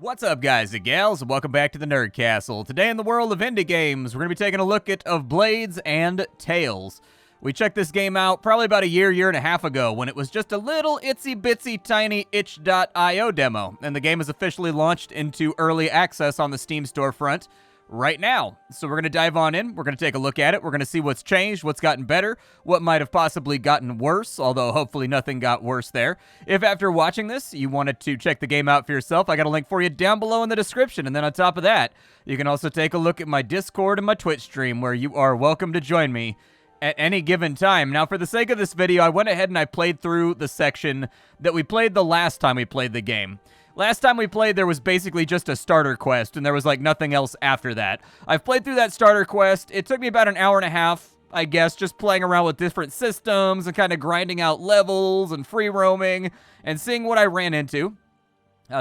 What's up, guys and gals, and welcome back to the Nerd Castle. Today in the world of indie games, we're going to be taking a look at Of Blades and Tales. We checked this game out probably about a year and a half ago when it was just a little itsy-bitsy tiny itch.io demo, and the game is officially launched into early access on the Steam storefront right now. So we're going to dive on in, we're going to take a look at it, we're going to see what's changed, what's gotten better, what might have possibly gotten worse, although hopefully nothing got worse there. If after watching this, you wanted to check the game out for yourself, I got a link for you down below in the description, and then on top of that, you can also take a look at my Discord and my Twitch stream, where you are welcome to join me at any given time. Now, for the sake of this video, I went ahead and I played through the section that we played the last time we played the game. Last time we played, there was basically just a starter quest, and there was, like, nothing else after that. I've played through that starter quest. It took me about an hour and a half, I guess, just playing around with different systems and kind of grinding out levels and free roaming and seeing what I ran into.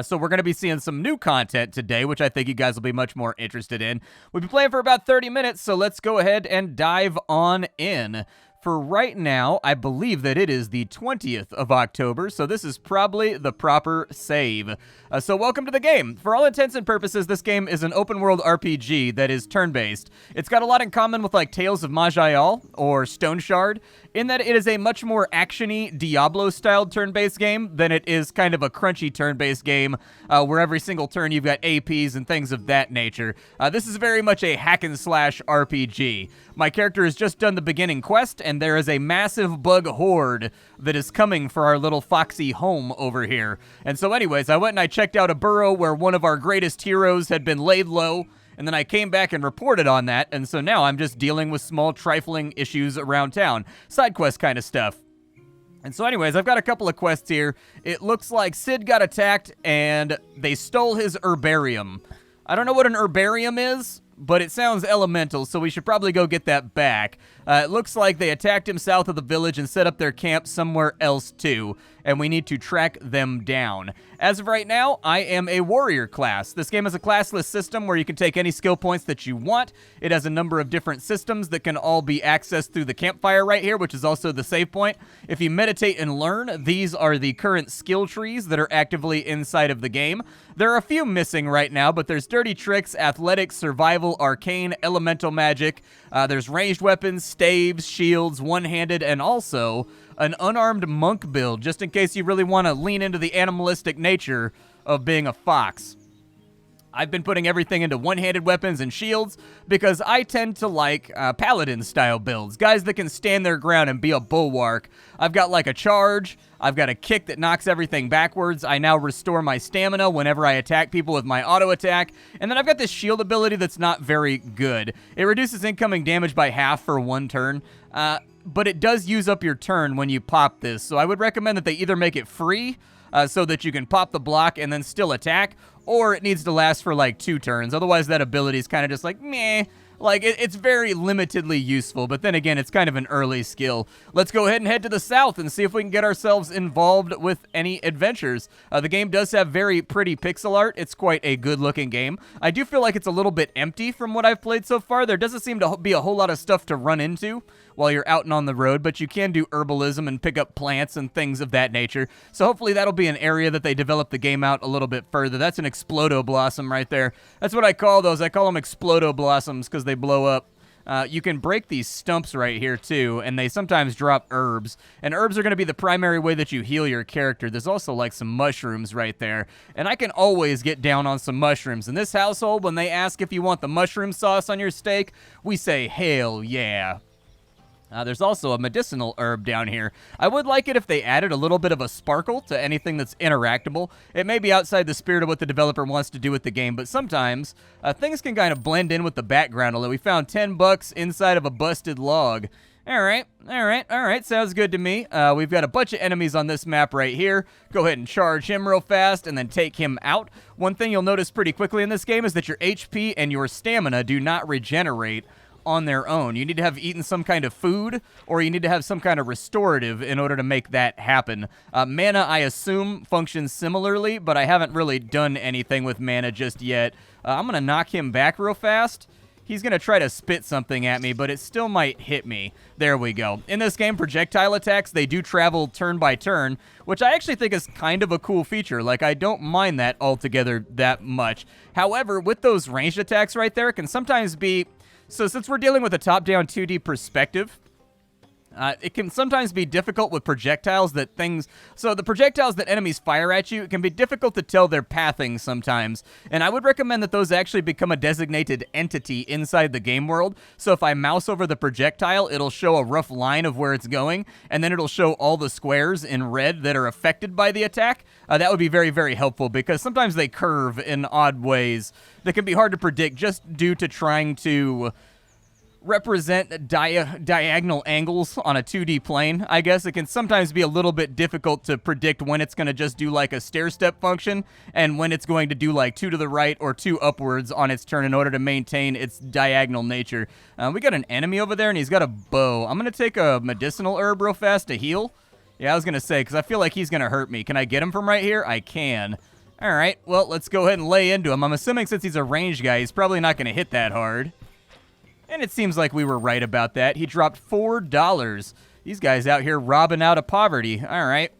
So we're going to be seeing some new content today, which I think you guys will be much more interested in. We've been playing for about 30 minutes, so let's go ahead and dive on in. For right now, I believe that it is the 20th of October, so this is probably the proper save. So welcome to the game. For all intents and purposes, this game is an open-world RPG that is turn-based. It's got a lot in common with, like, Tales of Maj'Eyal or Stone Shard, in that it is a much more action-y, Diablo-styled turn-based game than it is kind of a crunchy turn-based game where every single turn you've got APs and things of that nature. This is very much a hack-and-slash RPG. My character has just done the beginning quest, and there is a massive bug horde that is coming for our little foxy home over here. And so anyways, I went and I checked out a burrow where one of our greatest heroes had been laid low, and then I came back and reported on that, and so now I'm just dealing with small trifling issues around town. Side quest kind of stuff. And so anyways, I've got a couple of quests here. It looks like Sid got attacked, and they stole his herbarium. I don't know what an herbarium is, but it sounds elemental, so we should probably go get that back. It looks like they attacked him south of the village and set up their camp somewhere else too, and we need to track them down. As of right now, I am a warrior class. This game is a classless system where you can take any skill points that you want. It has a number of different systems that can all be accessed through the campfire right here, which is also the save point. If you meditate and learn, these are the current skill trees that are actively inside of the game. There are a few missing right now, but there's dirty tricks, athletics, survival, arcane, elemental magic. There's ranged weapons, staves, shields, one-handed, and also an unarmed monk build, just in case you really want to lean into the animalistic nature of being a fox. I've been putting everything into one-handed weapons and shields because I tend to like paladin-style builds, guys that can stand their ground and be a bulwark. I've got like a charge, I've got a kick that knocks everything backwards, I now restore my stamina whenever I attack people with my auto attack, and then I've got this shield ability that's not very good. It reduces incoming damage by half for one turn, but it does use up your turn when you pop this, so I would recommend that they either make it free, so that you can pop the block and then still attack, or it needs to last for like 2 turns. Otherwise, that ability is kind of just like, meh. Like, it's very limitedly useful, but then again, it's kind of an early skill. Let's go ahead and head to the south and see if we can get ourselves involved with any adventures. The game does have very pretty pixel art. It's quite a good-looking game. I do feel like it's a little bit empty from what I've played so far. There doesn't seem to be a whole lot of stuff to run into while you're out and on the road, but you can do herbalism and pick up plants and things of that nature. So hopefully that'll be an area that they develop the game out a little bit further. That's an Explodo Blossom right there. That's what I call those. I call them Explodo Blossoms because they blow up. You can break these stumps right here too, and they sometimes drop herbs. And herbs are going to be the primary way that you heal your character. There's also like some mushrooms right there. And I can always get down on some mushrooms. In this household, when they ask if you want the mushroom sauce on your steak, we say, hell yeah. There's also a medicinal herb down here. I would like it if they added a little bit of a sparkle to anything that's interactable. It may be outside the spirit of what the developer wants to do with the game, but sometimes things can kind of blend in with the background a little. We found $10 inside of a busted log. All right, sounds good to me. We've got a bunch of enemies on this map right here. Go ahead and charge him real fast and then take him out. One thing you'll notice pretty quickly in this game is that your HP and your stamina do not regenerate on their own. You need to have eaten some kind of food, or you need to have some kind of restorative in order to make that happen. Mana, I assume, functions similarly, but I haven't really done anything with mana just yet. I'm going to knock him back real fast. He's going to try to spit something at me, but it still might hit me. There we go. In this game, projectile attacks, they do travel turn by turn, which I actually think is kind of a cool feature. Like, I don't mind that altogether that much. However, with those ranged attacks right there, it can sometimes be... So since we're dealing with a top-down 2D perspective, it can sometimes be difficult with projectiles that things... So the projectiles that enemies fire at you, it can be difficult to tell their pathing sometimes. And I would recommend that those actually become a designated entity inside the game world. So if I mouse over the projectile, it'll show a rough line of where it's going, and then it'll show all the squares in red that are affected by the attack. That would be very, very helpful, because sometimes they curve in odd ways that can be hard to predict just due to trying to... represent diagonal angles on a 2D plane. I guess it can sometimes be a little bit difficult to predict when it's going to just do like a stair-step function and when it's going to do like 2 to the right or 2 upwards on its turn in order to maintain its diagonal nature. We got an enemy over there, and he's got a bow. I'm going to take a medicinal herb real fast to heal. Yeah, I was going to say, because I feel like he's going to hurt me. Can I get him from right here? I can. All right, well, let's go ahead and lay into him. I'm assuming since he's a ranged guy, he's probably not going to hit that hard. And it seems like we were right about that. He dropped $4. These guys out here robbing out of poverty. All right.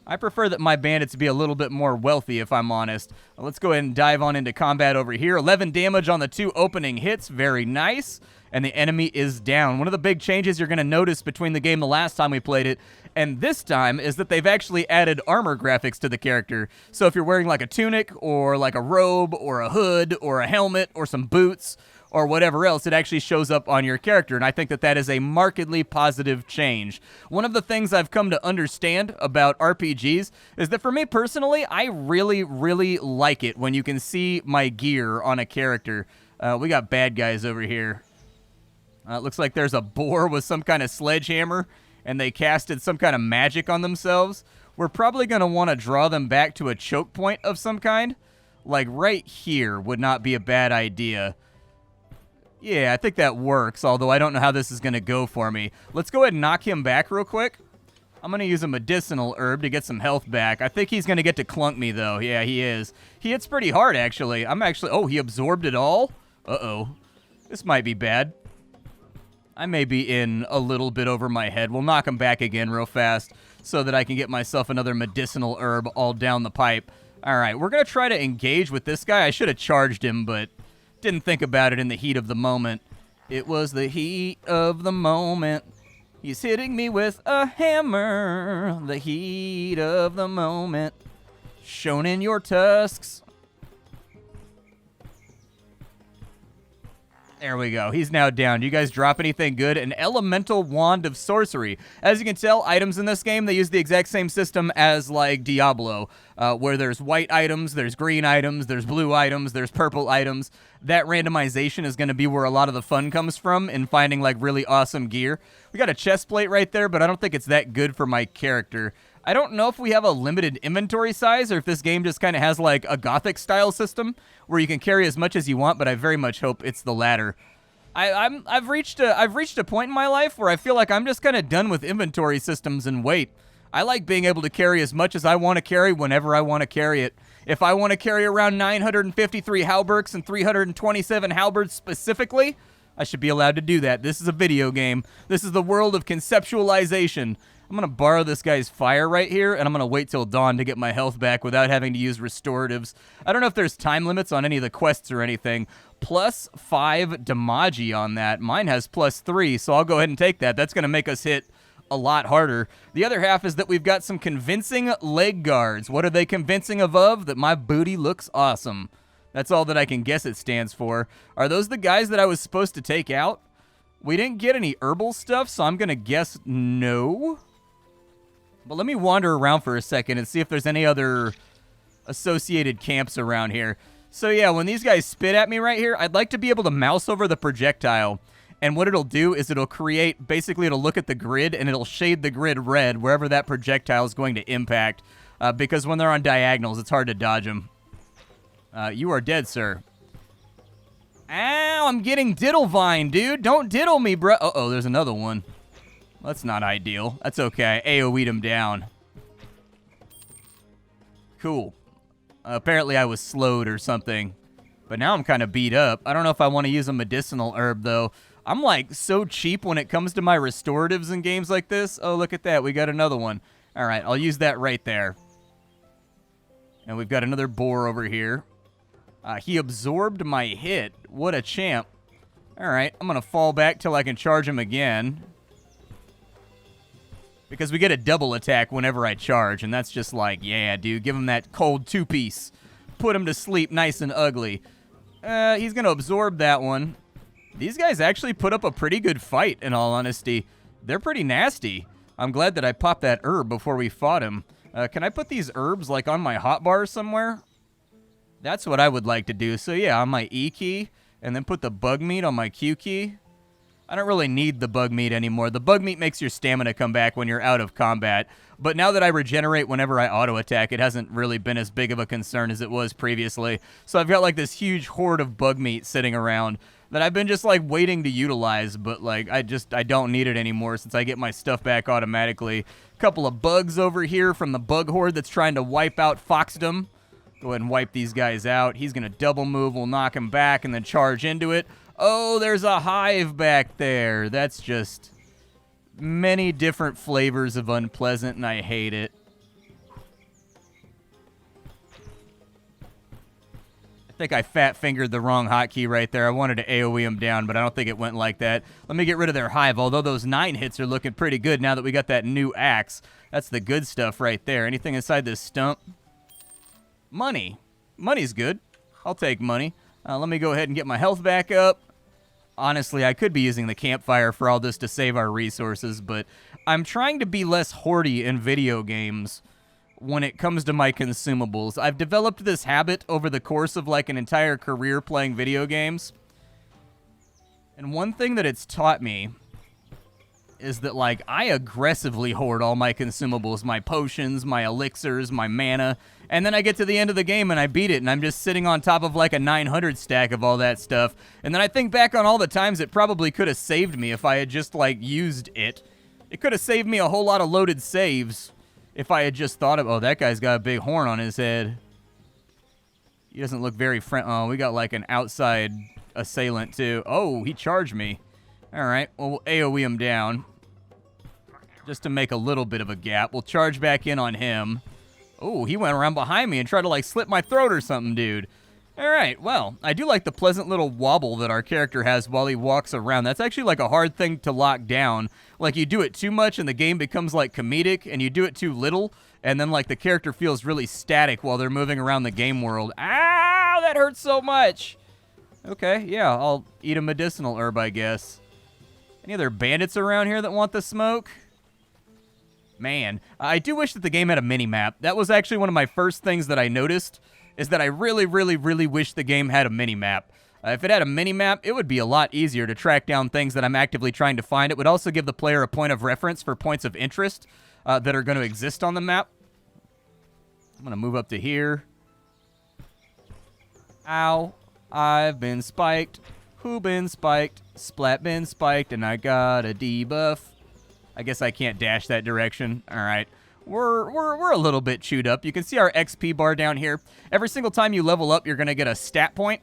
I prefer that my bandits be a little bit more wealthy, if I'm honest. Well, let's go ahead and dive on into combat over here. 11 damage on the 2 opening hits. Very nice. And the enemy is down. One of the big changes you're going to notice between the game the last time we played it and this time is that they've actually added armor graphics to the character. So if you're wearing like a tunic or like a robe or a hood or a helmet or some boots or whatever else, it actually shows up on your character, and I think that that is a markedly positive change. One of the things I've come to understand about RPGs is that for me personally, I really, really like it when you can see my gear on a character. We got bad guys over here. It looks like there's a boar with some kind of sledgehammer, and they casted some kind of magic on themselves. We're probably going to want to draw them back to a choke point of some kind. Like right here would not be a bad idea. Yeah, I think that works, although I don't know how this is going to go for me. Let's go ahead and knock him back real quick. I'm going to use a medicinal herb to get some health back. I think he's going to get to clunk me, though. Yeah, he is. He hits pretty hard, actually. Oh, he absorbed it all? Uh-oh. This might be bad. I may be in a little bit over my head. We'll knock him back again real fast so that I can get myself another medicinal herb all down the pipe. All right, we're going to try to engage with this guy. I should have charged him, but didn't think about it in the heat of the moment. It was the heat of the moment. He's hitting me with a hammer. The heat of the moment. Shown in your tusks. There we go. He's now down. Do you guys drop anything good? An elemental wand of sorcery. As you can tell, items in this game, they use the exact same system as like Diablo, where there's white items, there's green items, there's blue items, there's purple items. That randomization is going to be where a lot of the fun comes from in finding like really awesome gear. We got a chest plate right there, but I don't think it's that good for my character. I don't know if we have a limited inventory size or if this game just kind of has like a Gothic style system where you can carry as much as you want, but I very much hope it's the latter. I've reached a point in my life where I feel like I'm just kind of done with inventory systems and weight. I like being able to carry as much as I want to carry whenever I want to carry it. If I want to carry around 953 halberds and 327 halberds specifically, I should be allowed to do that. This is a video game. This is the world of conceptualization. I'm going to borrow this guy's fire right here, and I'm going to wait till dawn to get my health back without having to use restoratives. I don't know if there's time limits on any of the quests or anything. Plus 5 damage on that. Mine has plus 3, so I'll go ahead and take that. That's going to make us hit a lot harder. The other half is that we've got some convincing leg guards. What are they convincing of? That my booty looks awesome. That's all that I can guess it stands for. Are those the guys that I was supposed to take out? We didn't get any herbal stuff, so I'm going to guess no. But let me wander around for a second and see if there's any other associated camps around here. So yeah, when these guys spit at me right here, I'd like to be able to mouse over the projectile. And what it'll do is it'll create, basically it'll look at the grid and it'll shade the grid red wherever that projectile is going to impact. Because when they're on diagonals, it's hard to dodge them. You are dead, sir. Ow, I'm getting diddlevine, dude. Don't diddle me, bro. Uh-oh, there's another one. That's not ideal. That's okay. AoE'd him down. Cool. Apparently I was slowed or something. But now I'm kind of beat up. I don't know if I want to use a medicinal herb, though. I'm, like, so cheap when it comes to my restoratives in games like this. Oh, look at that. We got another one. All right, I'll use that right there. And we've got another boar over here. He absorbed my hit. What a champ. All right, I'm going to fall back till I can charge him again. Because we get a double attack whenever I charge, and that's just like, yeah, dude, give him that cold two-piece. Put him to sleep nice and ugly. He's going to absorb that one. These guys actually put up a pretty good fight, in all honesty. They're pretty nasty. I'm glad that I popped that herb before we fought him. Can I put these herbs, like, on my hotbar somewhere? That's what I would like to do. So, yeah, on my E key, and then put the bug meat on my Q key. I don't really need the bug meat anymore. The bug meat makes your stamina come back when you're out of combat. But now that I regenerate whenever I auto-attack, it hasn't really been as big of a concern as it was previously. So I've got, like, this huge horde of bug meat sitting around that I've been just, like, waiting to utilize. But, like, I don't need it anymore since I get my stuff back automatically. A couple of bugs over here from the bug horde that's trying to wipe out Foxdom. Go ahead and wipe these guys out. He's going to double move. We'll knock him back and then charge into it. Oh, there's a hive back there. That's just many different flavors of unpleasant, and I hate it. I think I fat-fingered the wrong hotkey right there. I wanted to AoE him down, but I don't think it went like that. Let me get rid of their hive, although those 9 hits are looking pretty good now that we got that new axe. That's the good stuff right there. Anything inside this stump? Money. Money's good. I'll take money. Let me go ahead and get my health back up. Honestly, I could be using the campfire for all this to save our resources, but I'm trying to be less hoardy in video games when it comes to my consumables. I've developed this habit over the course of like an entire career playing video games. And one thing that it's taught me is that, like, I aggressively hoard all my consumables, my potions, my elixirs, my mana, and then I get to the end of the game and I beat it, and I'm just sitting on top of, like, a 900 stack of all that stuff, and then I think back on all the times it probably could have saved me if I had just, like, used it. It could have saved me a whole lot of loaded saves if I had just thought of, oh, that guy's got a big horn on his head. He doesn't look very oh, we got, like, an outside assailant, too. Oh, he charged me. All right, well, we'll AoE him down just to make a little bit of a gap. We'll charge back in on him. Oh, he went around behind me and tried to, like, slit my throat or something, dude. All right, well, I do like the pleasant little wobble that our character has while he walks around. That's actually, like, a hard thing to lock down. Like, you do it too much and the game becomes, like, comedic, and you do it too little, and then, like, the character feels really static while they're moving around the game world. Ow, that hurts so much. Okay, yeah, I'll eat a medicinal herb, I guess. Any other bandits around here that want the smoke? Man, I do wish that the game had a mini-map. That was actually one of my first things that I noticed, is that I really, really, really wish the game had a mini-map. If it had a mini-map, it would be a lot easier to track down things that I'm actively trying to find. It would also give the player a point of reference for points of interest that are going to exist on the map. I'm going to move up to here. Ow. I've been spiked. Who been spiked? Splat been spiked, and I got a debuff. I guess I can't dash that direction. All right. We're a little bit chewed up. You can see our XP bar down here. Every single time you level up, you're going to get a stat point,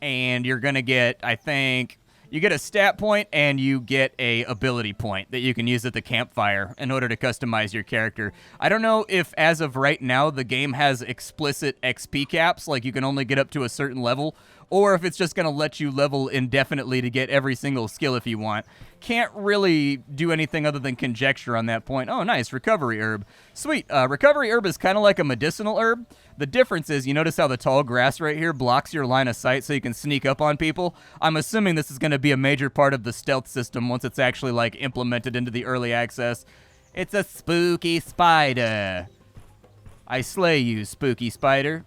and you're going to get, I think, you get a stat point and you get a ability point that you can use at the campfire in order to customize your character. I don't know if, as of right now, the game has explicit XP caps, like you can only get up to a certain level, or if it's just going to let you level indefinitely to get every single skill if you want. Can't really do anything other than conjecture on that point. Oh, nice. Recovery herb. Sweet. Recovery herb is kind of like a medicinal herb. The difference is, you notice how the tall grass right here blocks your line of sight so you can sneak up on people? I'm assuming this is going to be a major part of the stealth system once it's actually, like, implemented into the early access. It's a spooky spider. I slay you, spooky spider.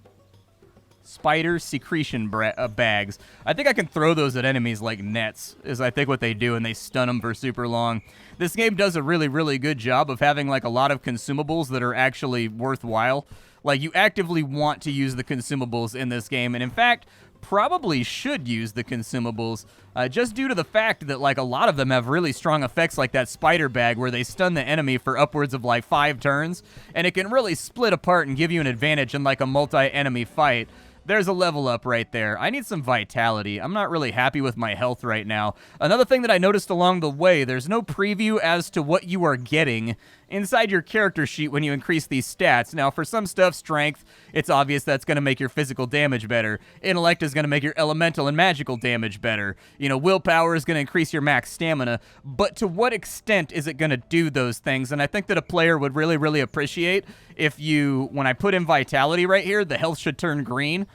Spider secretion bags. I think I can throw those at enemies like nets, is I think what they do, and they stun them for super long. This game does a really, really good job of having, like, a lot of consumables that are actually worthwhile. Like, you actively want to use the consumables in this game, and in fact, probably should use the consumables, just due to the fact that, like, a lot of them have really strong effects, like that spider bag where they stun the enemy for upwards of, like, 5 turns, and it can really split apart and give you an advantage in, like, a multi-enemy fight. There's a level up right there. I need some vitality. I'm not really happy with my health right now. Another thing that I noticed along the way, there's no preview as to what you are getting inside your character sheet when you increase these stats. Now, for some stuff, strength, it's obvious that's going to make your physical damage better. Intellect is going to make your elemental and magical damage better. You know, willpower is going to increase your max stamina. But to what extent is it going to do those things? And I think that a player would really, really appreciate if you, when I put in vitality right here, the health should turn green,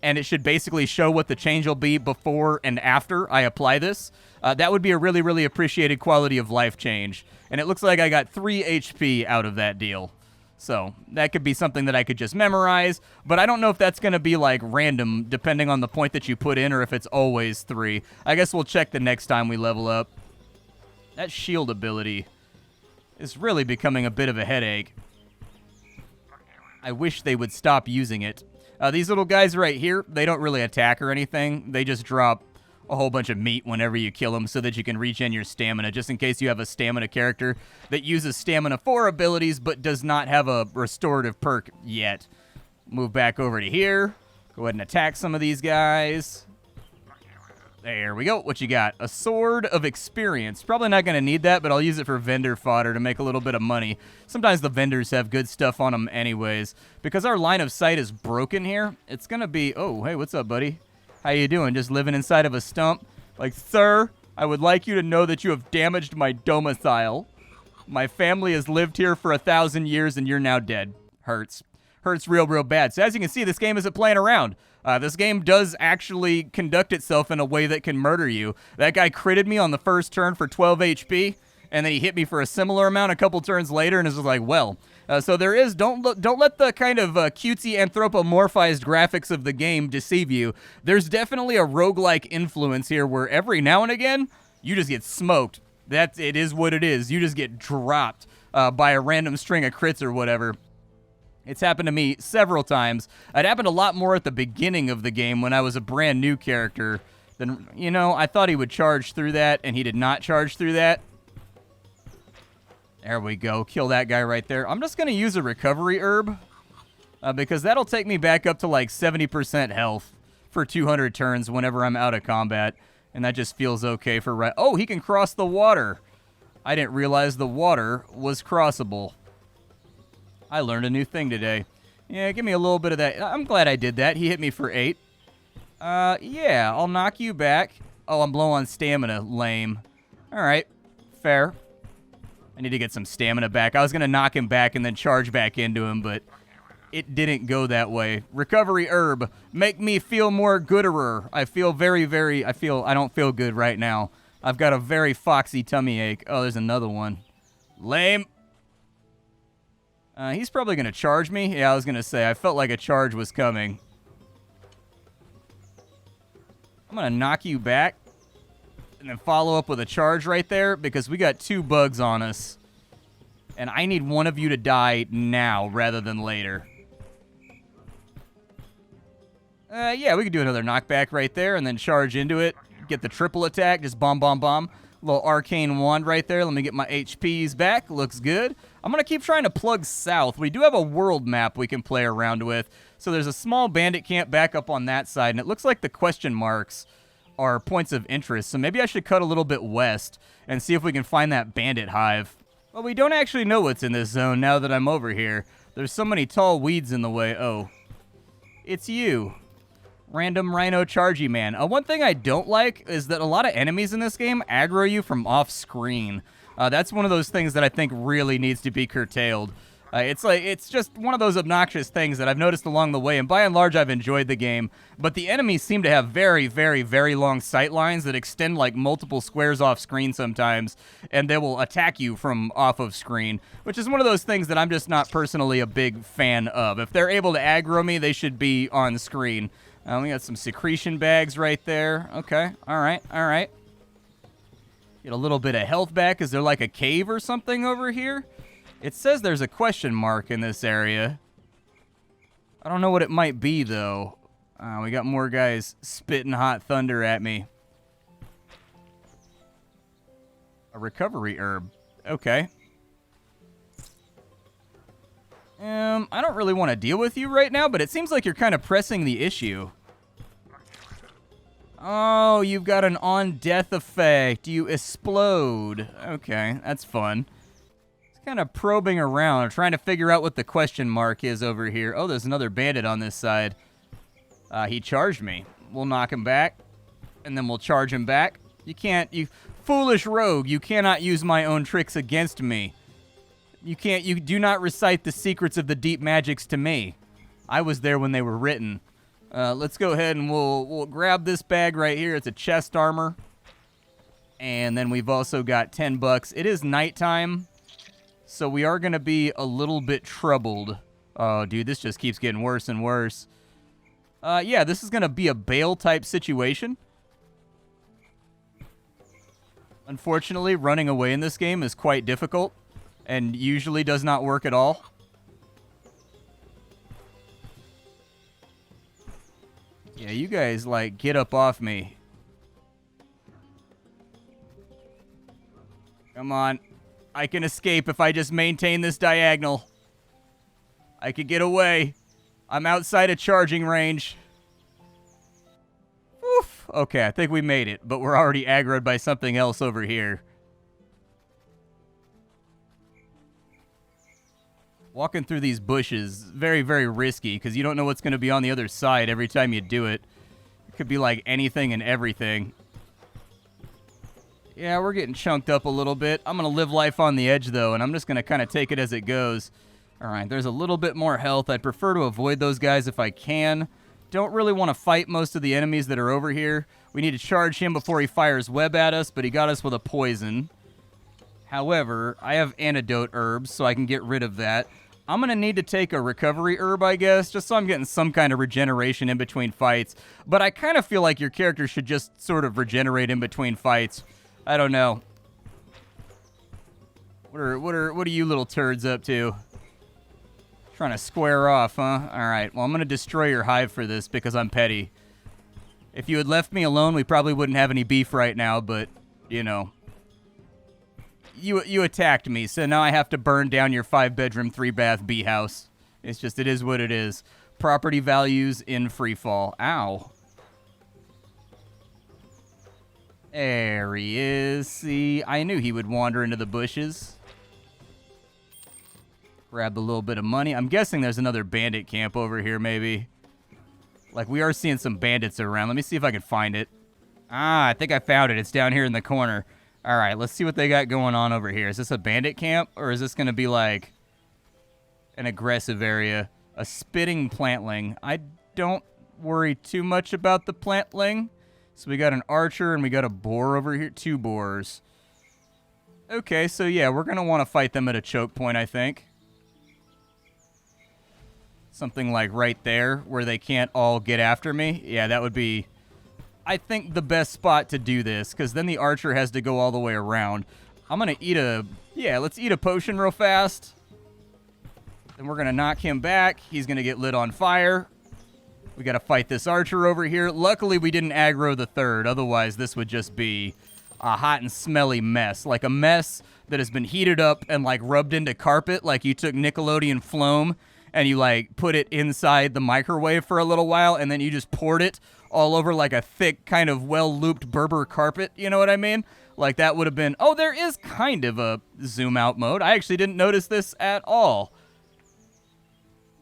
and it should basically show what the change will be before and after I apply this. That would be a really, really appreciated quality of life change. And it looks like I got 3 HP out of that deal. So that could be something that I could just memorize, but I don't know if that's going to be like random depending on the point that you put in or if it's always 3. I guess we'll check the next time we level up. That shield ability is really becoming a bit of a headache. I wish they would stop using it. These little guys right here, they don't really attack or anything. They just drop a whole bunch of meat whenever you kill them so that you can regen your stamina, just in case you have a stamina character that uses stamina 4 abilities but does not have a restorative perk yet. Move back over to here. Go ahead and attack some of these guys. There we go. What you got? A sword of experience. Probably not going to need that, but I'll use it for vendor fodder to make a little bit of money. Sometimes the vendors have good stuff on them anyways. Because our line of sight is broken here, it's going to be... Oh, hey, what's up, buddy? How you doing? Just living inside of a stump? Like, sir, I would like you to know that you have damaged my domicile. My family has lived here for 1,000 years, and you're now dead. Hurts. Hurts real, real bad. So as you can see, this game isn't playing around. This game does actually conduct itself in a way that can murder you. That guy critted me on the first turn for 12 HP, and then he hit me for a similar amount a couple turns later, and it's just like, well. So there is, don't let the kind of cutesy anthropomorphized graphics of the game deceive you. There's definitely a roguelike influence here where every now and again, you just get smoked. It is what it is. You just get dropped by a random string of crits or whatever. It's happened to me several times. It happened a lot more at the beginning of the game when I was a brand new character. Then, you know, I thought he would charge through that, and he did not charge through that. There we go. Kill that guy right there. I'm just going to use a recovery herb because that'll take me back up to like 70% health for 200 turns whenever I'm out of combat. And that just feels okay for right. Oh, he can cross the water. I didn't realize the water was crossable. I learned a new thing today. Yeah, give me a little bit of that. I'm glad I did that. He hit me for 8. Yeah, I'll knock you back. Oh, I'm low on stamina. Lame. All right. Fair. I need to get some stamina back. I was going to knock him back and then charge back into him, but it didn't go that way. Recovery herb. Make me feel more gooderer. I feel I don't feel good right now. I've got a very foxy tummy ache. Oh, there's another one. Lame. He's probably going to charge me. Yeah, I was going to say, I felt like a charge was coming. I'm going to knock you back and then follow up with a charge right there because we got 2 bugs on us. And I need one of you to die now rather than later. Yeah, we could do another knockback right there and then charge into it. Get the triple attack. Just bomb, bomb, bomb. Little arcane wand right there. Let me get my HPs back. Looks good. I'm going to keep trying to plug south. We do have a world map we can play around with. So there's a small bandit camp back up on that side. And it looks like the question marks are points of interest. So maybe I should cut a little bit west and see if we can find that bandit hive. Well, we don't actually know what's in this zone now that I'm over here. There's so many tall weeds in the way. Oh, it's you. Random Rhino Chargy Man. One thing I don't like is that a lot of enemies in this game aggro you from off-screen. That's one of those things that I think really needs to be curtailed. It's just one of those obnoxious things that I've noticed along the way, and by and large I've enjoyed the game, but the enemies seem to have very, very, very long sight lines that extend like multiple squares off screen sometimes, and they will attack you from off of screen, which is one of those things that I'm just not personally a big fan of. If they're able to aggro me, they should be on screen. We got some secretion bags right there. Okay, all right. Get a little bit of health back. Is there like a cave or something over here? It says there's a question mark in this area. I don't know what it might be, though. We got more guys spitting hot thunder at me. A recovery herb. Okay. I don't really want to deal with you right now, but it seems like you're kind of pressing the issue. Oh, you've got an on-death effect. You explode. Okay, that's fun. It's kind of probing around, trying to figure out what the question mark is over here. Oh, there's another bandit on this side. He charged me. We'll knock him back, and then we'll charge him back. You can't, you foolish rogue, you cannot use my own tricks against me. You do not recite the secrets of the deep magics to me. I was there when they were written. Let's go ahead and we'll grab this bag right here. It's a chest armor. And then we've also got $10. It is nighttime, so we are going to be a little bit troubled. Oh, dude, this just keeps getting worse and worse. Yeah, this is going to be a bail type situation. Unfortunately, running away in this game is quite difficult and usually does not work at all. Yeah, you guys, like, get up off me. Come on. I can escape if I just maintain this diagonal. I could get away. I'm outside of charging range. Oof. Okay, I think we made it, but we're already aggroed by something else over here. Walking through these bushes, very, very risky, because you don't know what's going to be on the other side every time you do it. It could be like anything and everything. Yeah, we're getting chunked up a little bit. I'm going to live life on the edge, though, and I'm just going to kind of take it as it goes. All right, there's a little bit more health. I'd prefer to avoid those guys if I can. Don't really want to fight most of the enemies that are over here. We need to charge him before he fires web at us, but he got us with a poison. However, I have antidote herbs, so I can get rid of that. I'm going to need to take a recovery herb, I guess, just so I'm getting some kind of regeneration in between fights. But I kind of feel like your character should just sort of regenerate in between fights. I don't know. What are you little turds up to? Trying to square off, huh? All right, well, I'm going to destroy your hive for this because I'm petty. If you had left me alone, we probably wouldn't have any beef right now, but, you know. You attacked me, so now I have to burn down your 5-bedroom, 3-bath bee house. It's just, it is what it is. Property values in free fall. Ow. There he is. See, I knew he would wander into the bushes. Grab a little bit of money. I'm guessing there's another bandit camp over here, maybe. Like, we are seeing some bandits around. Let me see if I can find it. Ah, I think I found it. It's down here in the corner. All right, let's see what they got going on over here. Is this a bandit camp, or is this going to be, like, an aggressive area? A spitting plantling. I don't worry too much about the plantling. So we got an archer, and we got a boar over here. 2 boars. Okay, so yeah, we're going to want to fight them at a choke point, I think. Something like right there, where they can't all get after me. Yeah, that would be, I think, the best spot to do this, because then the archer has to go all the way around. I'm going to eat let's eat a potion real fast. Then we're going to knock him back. He's going to get lit on fire. We got to fight this archer over here. Luckily, we didn't aggro the third. Otherwise, this would just be a hot and smelly mess. Like a mess that has been heated up and, like, rubbed into carpet. Like you took Nickelodeon Floam and you, like, put it inside the microwave for a little while, and then you just poured it all over, like, a thick, kind of well-looped Berber carpet. You know what I mean? Like, that would have been... Oh, there is kind of a zoom-out mode. I actually didn't notice this at all.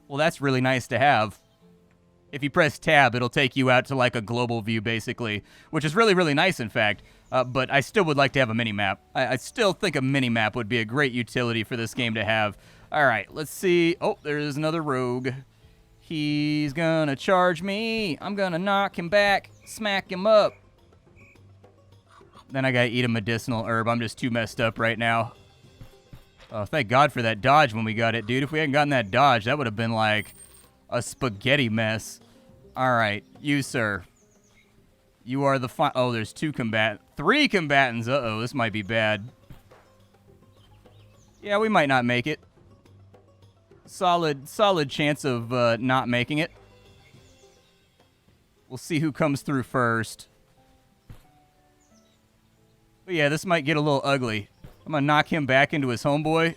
Well, that's really nice to have. If you press tab, it'll take you out to, like, a global view, basically, which is really, really nice, in fact. But I still would like to have a mini-map. I still think a mini-map would be a great utility for this game to have. All right, let's see. Oh, there's another rogue. He's gonna charge me. I'm gonna knock him back, smack him up. Then I gotta eat a medicinal herb. I'm just too messed up right now. Oh, thank God for that dodge when we got it, dude. If we hadn't gotten that dodge, that would have been like a spaghetti mess. All right, you, sir. You are the oh, there's 3 combatants. Uh-oh, this might be bad. Yeah, we might not make it. Solid chance of not making it. We'll see who comes through first. But yeah, this might get a little ugly. I'm going to knock him back into his homeboy.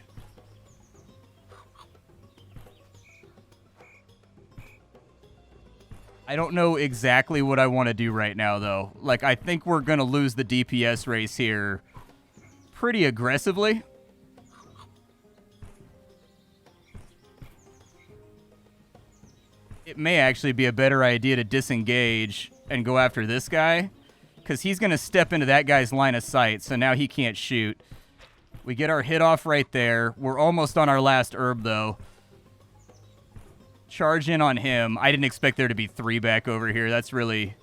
I don't know exactly what I want to do right now, though. Like, I think we're going to lose the DPS race here pretty aggressively. It may actually be a better idea to disengage and go after this guy, because he's going to step into that guy's line of sight, so now he can't shoot. We get our hit off right there. We're almost on our last herb, though. Charge in on him. I didn't expect there to be 3 back over here. That's really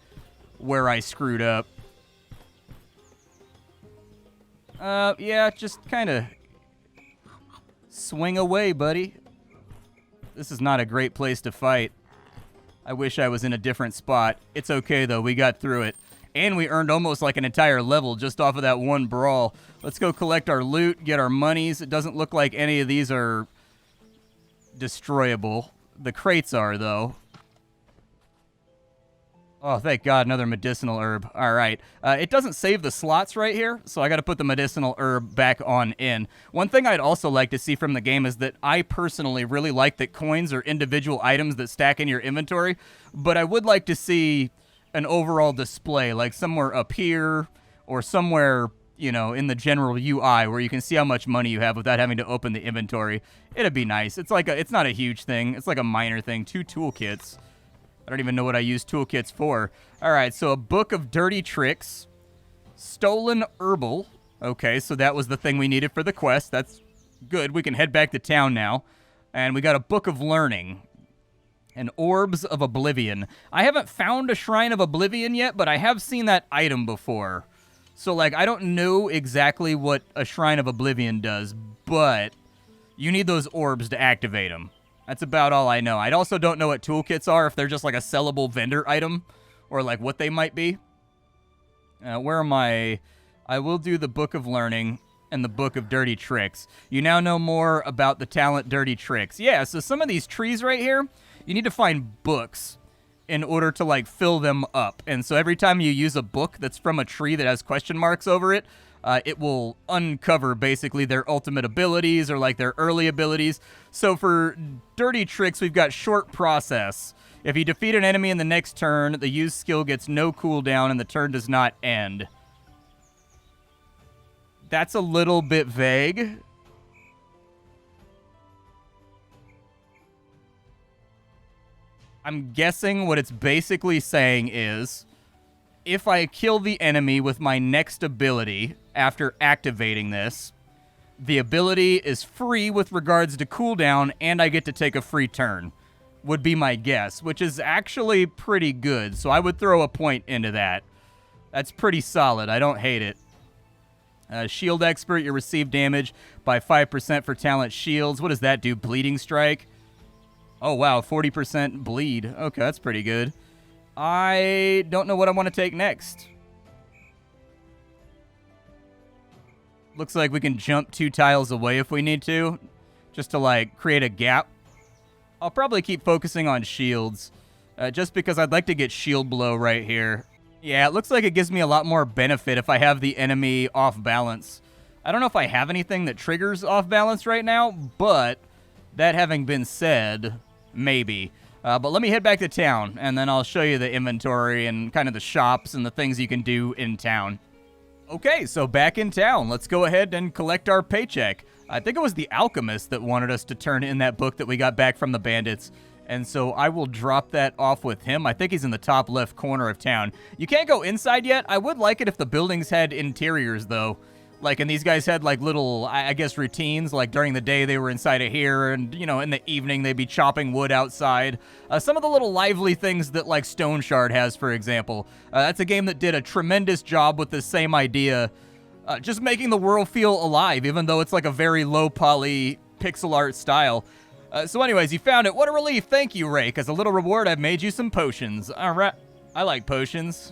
where I screwed up. Yeah, just kind of swing away, buddy. This is not a great place to fight. I wish I was in a different spot. It's okay, though. We got through it. And we earned almost like an entire level just off of that one brawl. Let's go collect our loot, get our monies. It doesn't look like any of these are destroyable. The crates are, though. Oh, thank God, another medicinal herb. All right. It doesn't save the slots right here, so I got to put the medicinal herb back on in. One thing I'd also like to see from the game is that I personally really like that coins are individual items that stack in your inventory, but I would like to see an overall display, like somewhere up here or somewhere, you know, in the general UI where you can see how much money you have without having to open the inventory. It'd be nice. It's like it's not a huge thing. It's like a minor thing. 2 toolkits. I don't even know what I use toolkits for. All right, so a book of dirty tricks. Stolen herbal. Okay, so that was the thing we needed for the quest. That's good. We can head back to town now. And we got a book of learning. And orbs of oblivion. I haven't found a shrine of oblivion yet, but I have seen that item before. So, like, I don't know exactly what a shrine of oblivion does, but you need those orbs to activate them. That's about all I know. I also don't know what toolkits are, if they're just like a sellable vendor item, or like what they might be. Where am I? I will do the Book of Learning and the Book of Dirty Tricks. You now know more about the talent Dirty Tricks. Yeah, so some of these trees right here, you need to find books in order to like fill them up. And so every time you use a book that's from a tree that has question marks over it, it will uncover basically their ultimate abilities or like their early abilities. So for Dirty Tricks, we've got Short Process. If you defeat an enemy in the next turn, the used skill gets no cooldown and the turn does not end. That's a little bit vague. I'm guessing what it's basically saying is, if I kill the enemy with my next ability after activating this, the ability is free with regards to cooldown, and I get to take a free turn, would be my guess, which is actually pretty good. So I would throw a point into that. That's pretty solid. I don't hate it. Shield Expert, you receive damage by 5% for talent shields. What does that do? Bleeding Strike? Oh, wow, 40% bleed. Okay, that's pretty good. I don't know what I want to take next. Looks like we can jump 2 tiles away if we need to, just to, like, create a gap. I'll probably keep focusing on shields, just because I'd like to get shield blow right here. Yeah, it looks like it gives me a lot more benefit if I have the enemy off balance. I don't know if I have anything that triggers off balance right now, but that having been said, maybe. But let me head back to town, and then I'll show you the inventory and kind of the shops and the things you can do in town. Okay, so back in town. Let's go ahead and collect our paycheck. I think it was the alchemist that wanted us to turn in that book that we got back from the bandits. And so I will drop that off with him. I think he's in the top left corner of town. You can't go inside yet. I would like it if the buildings had interiors, though. Like, and these guys had, like, little, I guess, routines. Like, during the day, they were inside of here. And, you know, in the evening, they'd be chopping wood outside. Some of the little lively things that, like, Stone Shard has, for example. That's a game that did a tremendous job with the same idea. Just making the world feel alive, even though it's, like, a very low-poly pixel art style. So anyways, you found it. What a relief. Thank you, Rake. As a little reward, I've made you some potions. All right. I like potions.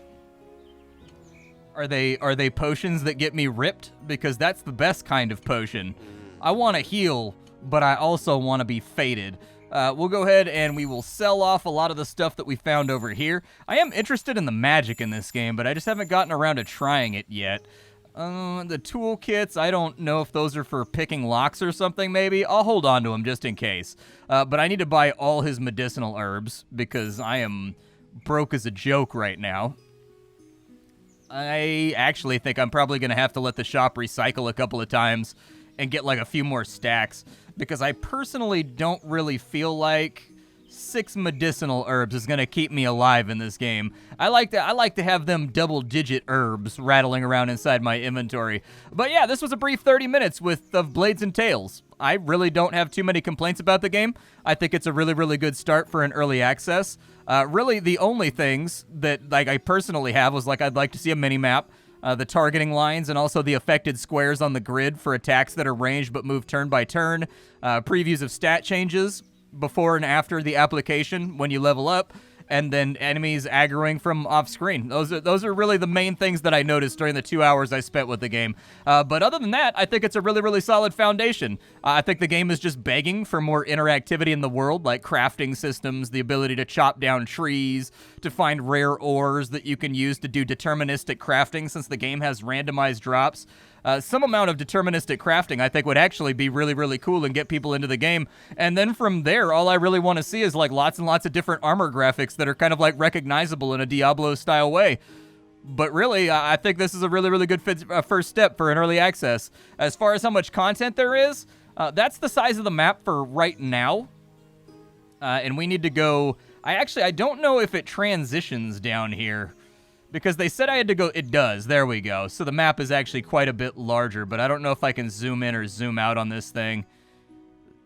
Are they potions that get me ripped? Because that's the best kind of potion. I want to heal, but I also want to be faded. We'll go ahead and we will sell off a lot of the stuff that we found over here. I am interested in the magic in this game, but I just haven't gotten around to trying it yet. The toolkits, I don't know if those are for picking locks or something, maybe. I'll hold on to them just in case. But I need to buy all his medicinal herbs because I am broke as a joke right now. I actually think I'm probably going to have to let the shop recycle a couple of times and get like a few more stacks, because I personally don't really feel like 6 medicinal herbs is going to keep me alive in this game. I like to have them double-digit herbs rattling around inside my inventory. But yeah, this was a brief 30 minutes of Blades and Tails. I really don't have too many complaints about the game. I think it's a really, really good start for an early access. Really, the only things that I personally have was I'd like to see a mini-map, the targeting lines, and also the affected squares on the grid for attacks that are ranged but move turn by turn, previews of stat changes before and after the application when you level up, and then enemies aggroing from off screen. Those are really the main things that I noticed during the 2 hours I spent with the game. But other than that, I think it's a really, really solid foundation. I think the game is just begging for more interactivity in the world, like crafting systems, the ability to chop down trees, to find rare ores that you can use to do deterministic crafting, since the game has randomized drops. Some amount of deterministic crafting I think would actually be really, really cool and get people into the game. And then from there, all I really want to see is lots and lots of different armor graphics that are kind of recognizable in a Diablo-style way. But really, I think this is a really, really good first step for an early access. As far as how much content there is, that's the size of the map for right now. And we need to go... I don't know if it transitions down here, because they said I had to go. It does. There we go. So the map is actually quite a bit larger, but I don't know if I can zoom in or zoom out on this thing.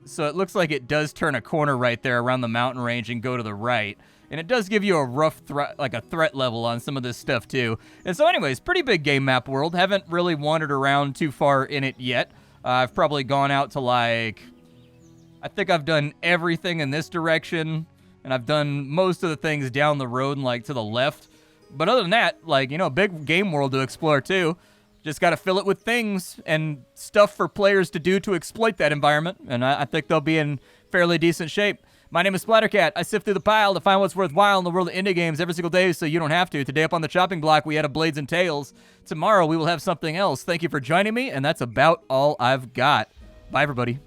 So it looks like it does turn a corner right there around the mountain range and go to the right. And it does give you a rough threat level on some of this stuff too. And so anyways, pretty big game map world. Haven't really wandered around too far in it yet. I've probably gone out to I think I've done everything in this direction, and I've done most of the things down the road and to the left. But other than that, big game world to explore too. Just got to fill it with things and stuff for players to do to exploit that environment, and I think they'll be in fairly decent shape. My name is Splattercat. I sift through the pile to find what's worthwhile in the world of indie games every single day, so you don't have to. Today up on the chopping block, we had a Blades and Tails. Tomorrow we will have something else. Thank you for joining me, and that's about all I've got. Bye, everybody.